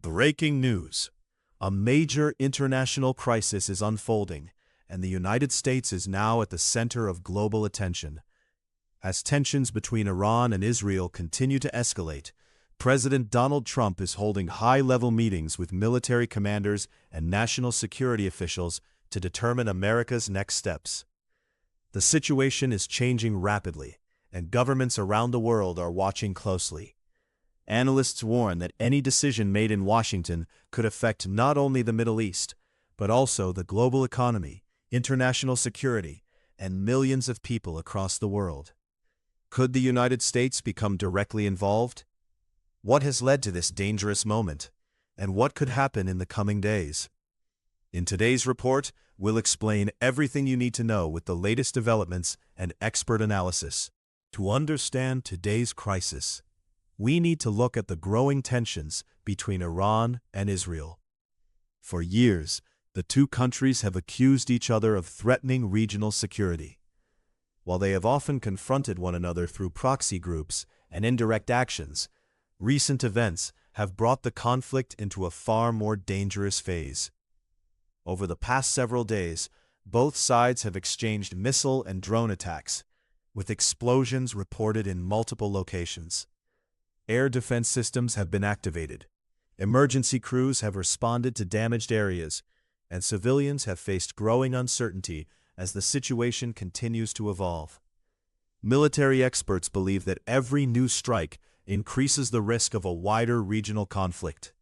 Breaking news. A major international crisis is unfolding, and the United States is now at the center of global attention. As tensions between Iran and Israel continue to escalate, President Donald Trump is holding high-level meetings with military commanders and national security officials to determine America's next steps. The situation is changing rapidly, and governments around the world are watching closely. Analysts warn that any decision made in Washington could affect not only the Middle East, but also the global economy, international security, and millions of people across the world. Could the United States become directly involved? What has led to this dangerous moment, and what could happen in the coming days? In today's report, we'll explain everything you need to know with the latest developments and expert analysis. To understand today's crisis, we need to look at the growing tensions between Iran and Israel. For years, the two countries have accused each other of threatening regional security. While they have often confronted one another through proxy groups and indirect actions, recent events have brought the conflict into a far more dangerous phase. Over the past several days, both sides have exchanged missile and drone attacks, with explosions reported in multiple locations. Air defense systems have been activated, emergency crews have responded to damaged areas, and civilians have faced growing uncertainty as the situation continues to evolve. Military experts believe that every new strike increases the risk of a wider regional conflict.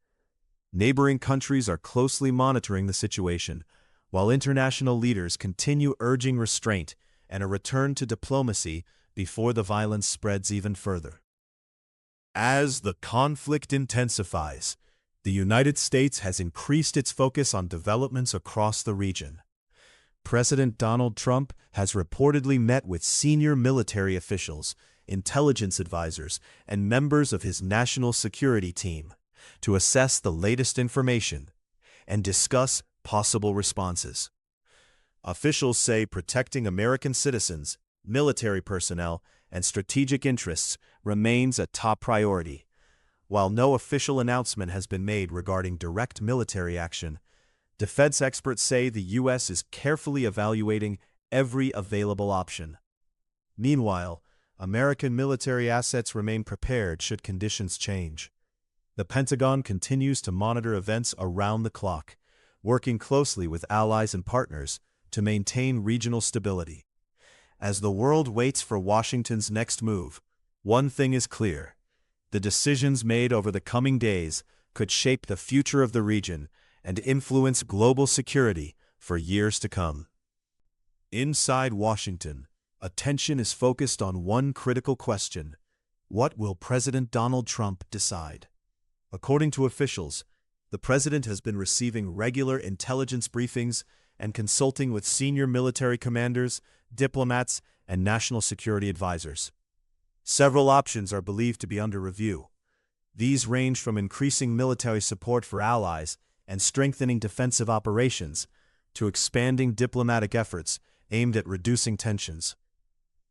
Neighboring countries are closely monitoring the situation, while international leaders continue urging restraint and a return to diplomacy before the violence spreads even further. As the conflict intensifies, the United States has increased its focus on developments across the region. President Donald Trump has reportedly met with senior military officials, intelligence advisors, and members of his national security team to assess the latest information and discuss possible responses. Officials say protecting American citizens, military personnel, and strategic interests remains a top priority. While no official announcement has been made regarding direct military action, defense experts say the U.S. is carefully evaluating every available option. Meanwhile, American military assets remain prepared should conditions change. The Pentagon continues to monitor events around the clock, working closely with allies and partners to maintain regional stability. As the world waits for Washington's next move, one thing is clear: the decisions made over the coming days could shape the future of the region and influence global security for years to come. Inside Washington, attention is focused on one critical question: what will President Donald Trump decide? According to officials, the president has been receiving regular intelligence briefings and consulting with senior military commanders, diplomats, and national security advisors. Several options are believed to be under review. These range from increasing military support for allies and strengthening defensive operations to expanding diplomatic efforts aimed at reducing tensions.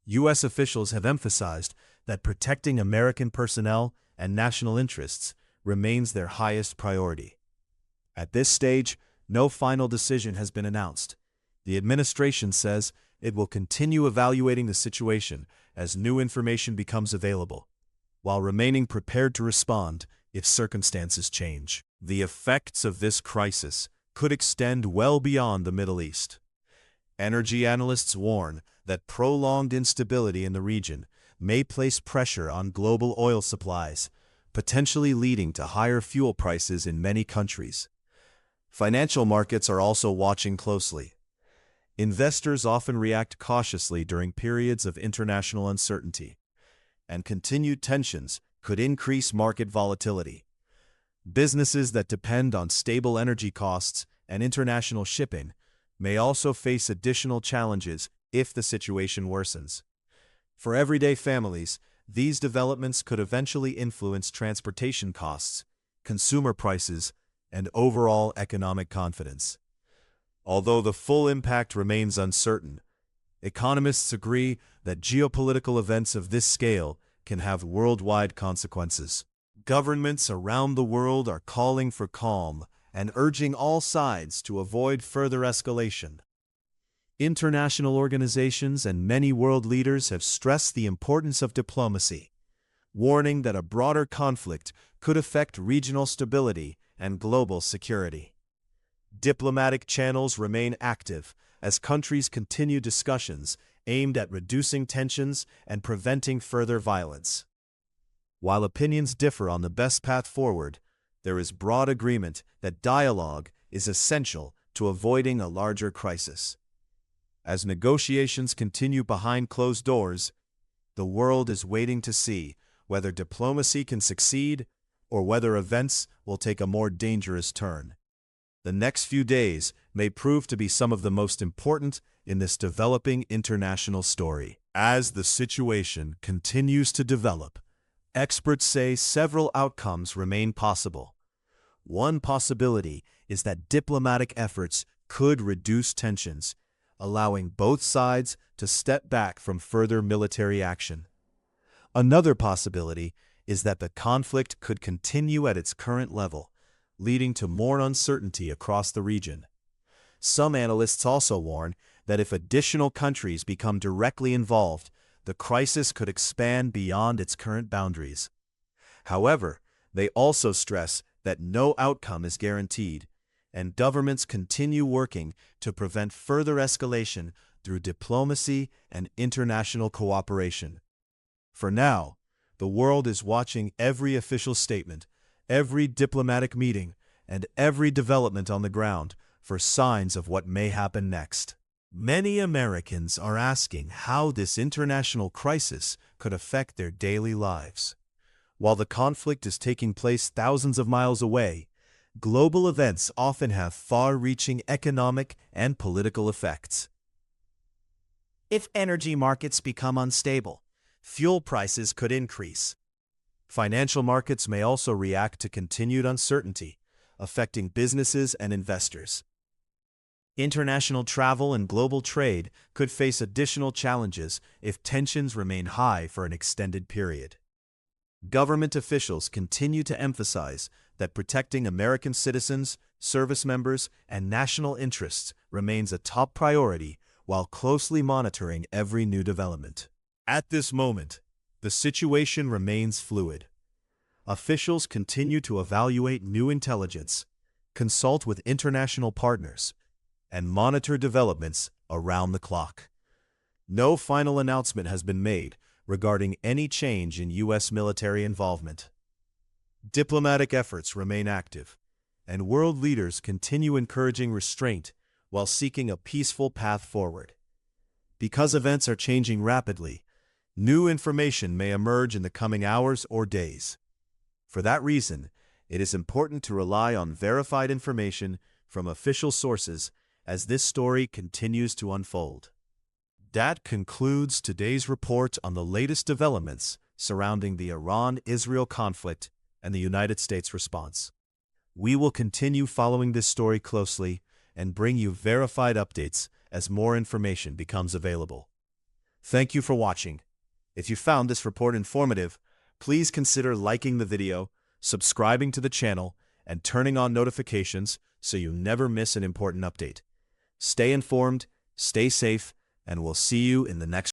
U.S. officials have emphasized that protecting American personnel and national interests remains their highest priority. At this stage, no final decision has been announced. The administration says it will continue evaluating the situation as new information becomes available, while remaining prepared to respond if circumstances change. The effects of this crisis could extend well beyond the Middle East. Energy analysts warn that prolonged instability in the region may place pressure on global oil supplies, potentially leading to higher fuel prices in many countries. Financial markets are also watching closely. Investors often react cautiously during periods of international uncertainty, and continued tensions could increase market volatility. Businesses that depend on stable energy costs and international shipping may also face additional challenges if the situation worsens. For everyday families, these developments could eventually influence transportation costs, consumer prices, and overall economic confidence. Although the full impact remains uncertain, economists agree that geopolitical events of this scale can have worldwide consequences. Governments around the world are calling for calm and urging all sides to avoid further escalation. International organizations and many world leaders have stressed the importance of diplomacy, warning that a broader conflict could affect regional stability and global security. Diplomatic channels remain active as countries continue discussions aimed at reducing tensions and preventing further violence. While opinions differ on the best path forward, there is broad agreement that dialogue is essential to avoiding a larger crisis. As negotiations continue behind closed doors, the world is waiting to see whether diplomacy can succeed or whether events will take a more dangerous turn. The next few days may prove to be some of the most important in this developing international story. As the situation continues to develop, experts say several outcomes remain possible. One possibility is that diplomatic efforts could reduce tensions, allowing both sides to step back from further military action. Another possibility is that the conflict could continue at its current level, leading to more uncertainty across the region. Some analysts also warn that if additional countries become directly involved, the crisis could expand beyond its current boundaries. However, they also stress that no outcome is guaranteed, and governments continue working to prevent further escalation through diplomacy and international cooperation. For now, the world is watching every official statement, every diplomatic meeting, and every development on the ground for signs of what may happen next. Many Americans are asking how this international crisis could affect their daily lives. While the conflict is taking place thousands of miles away, global events often have far-reaching economic and political effects. If energy markets become unstable, fuel prices could increase. Financial markets may also react to continued uncertainty, affecting businesses and investors. International travel and global trade could face additional challenges if tensions remain high for an extended period. Government officials continue to emphasize that protecting American citizens, service members, and national interests remains a top priority while closely monitoring every new development. At this moment, the situation remains fluid. Officials continue to evaluate new intelligence, consult with international partners, and monitor developments around the clock. No final announcement has been made regarding any change in U.S. military involvement. Diplomatic efforts remain active, and world leaders continue encouraging restraint while seeking a peaceful path forward. Because events are changing rapidly, new information may emerge in the coming hours or days. For that reason, it is important to rely on verified information from official sources as this story continues to unfold. That concludes today's report on the latest developments surrounding the Iran-Israel conflict and the United States response. We will continue following this story closely and bring you verified updates as more information becomes available. Thank you for watching. If you found this report informative, please consider liking the video, subscribing to the channel, and turning on notifications so you never miss an important update. Stay informed, stay safe, and we'll see you in the next